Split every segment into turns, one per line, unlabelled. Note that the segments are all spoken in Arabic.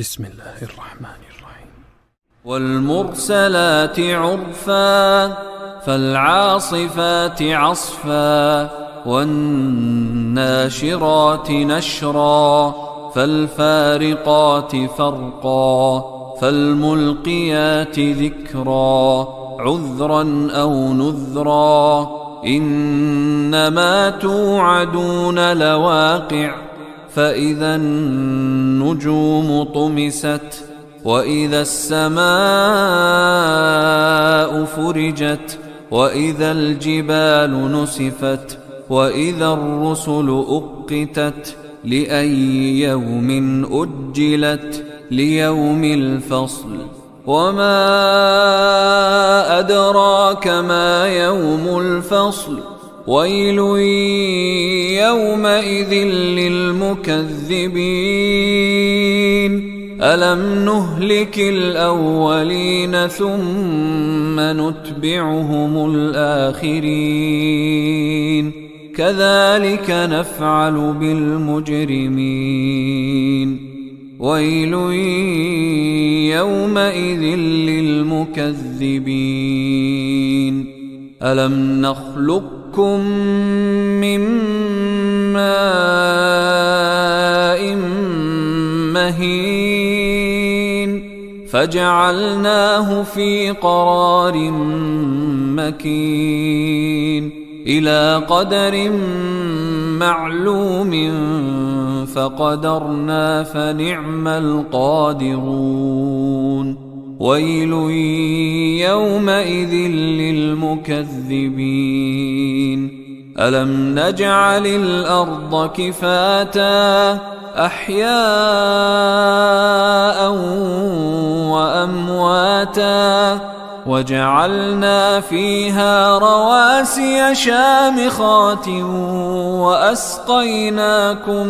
بسم الله الرحمن الرحيم.
والمرسلات عرفا فالعاصفات عصفا والناشرات نشرا فالفارقات فرقا فالملقيات ذكرا عذرا أو نذرا إنما توعدون لواقع فإذا النجوم طمست وإذا السماء فرجت وإذا الجبال نسفت وإذا الرسل أقتت لأي يوم أجلت ليوم الفصل وما أدراك ما يوم الفصل ويل يومئذ للمكذبين ألم نهلك الأولين ثم نتبعهم الآخرين كذلك نفعل بالمجرمين ويل يومئذ للمكذبين ألم نخلقكم من ماء مهين فجعلناه في قرار مكين إلى قدر معلوم فقدرنا فنعم القادرون ويل يومئذ للمكذبين ألم نجعل الأرض كفاتا أحياء وأمواتا وجعلنا فيها رواسي شامخات وأسقيناكم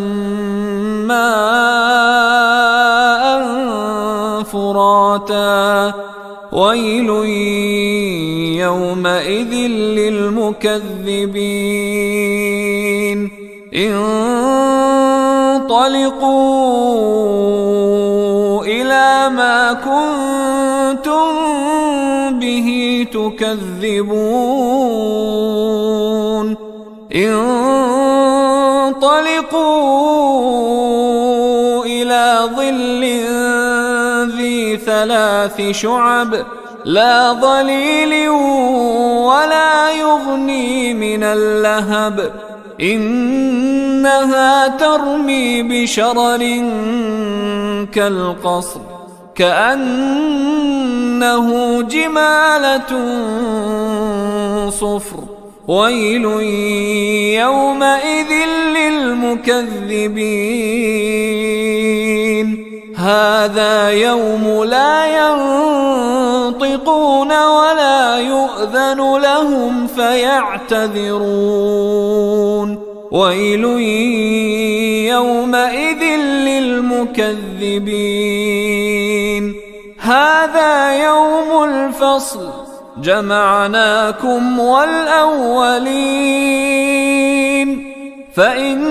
ماء فراتا ويل يومئذ للمكذبين انطلقوا إلى ما كنتم به تكذبون انطلقوا إلى ظل ذي ثلاث شعب لا ظليل ولا يغني من اللهب إنها ترمي بشرر كالقصر كأنه جمالة صفر ويل يومئذ للمكذبين هذا يوم لا ينطقون ولا يؤذن لهم فيعتذرون ويل يومئذ للمكذبين هذا يوم الفصل جمعناكم والأولين فإن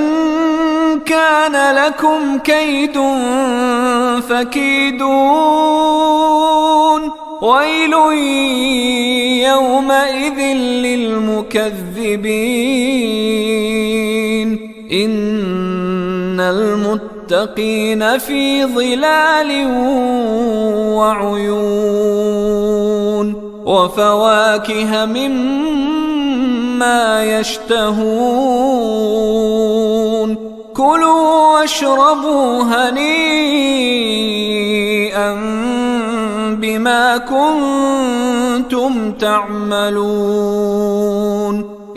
كان لكم كيد فكيدون ويل يومئذ للمكذبين إن المتقين في ظلال وعيون وفواكه مما يشتهون كلوا واشربوا هنيئا بما كنتم تعملون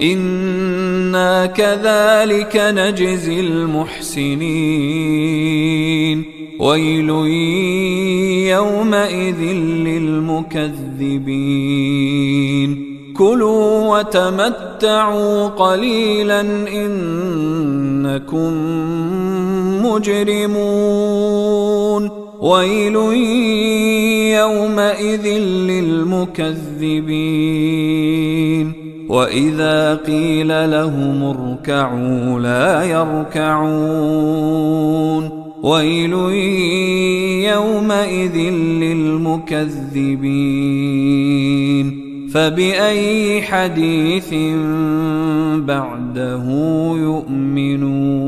إنا كذلك نجزي المحسنين ويل يومئذ للمكذبين كلوا وتمتعوا قليلا إنكم مجرمون ويل يومئذ للمكذبين وإذا قيل لهم اركعوا لا يركعون ويل يومئذ للمكذبين فبأي حديث بعده يؤمنون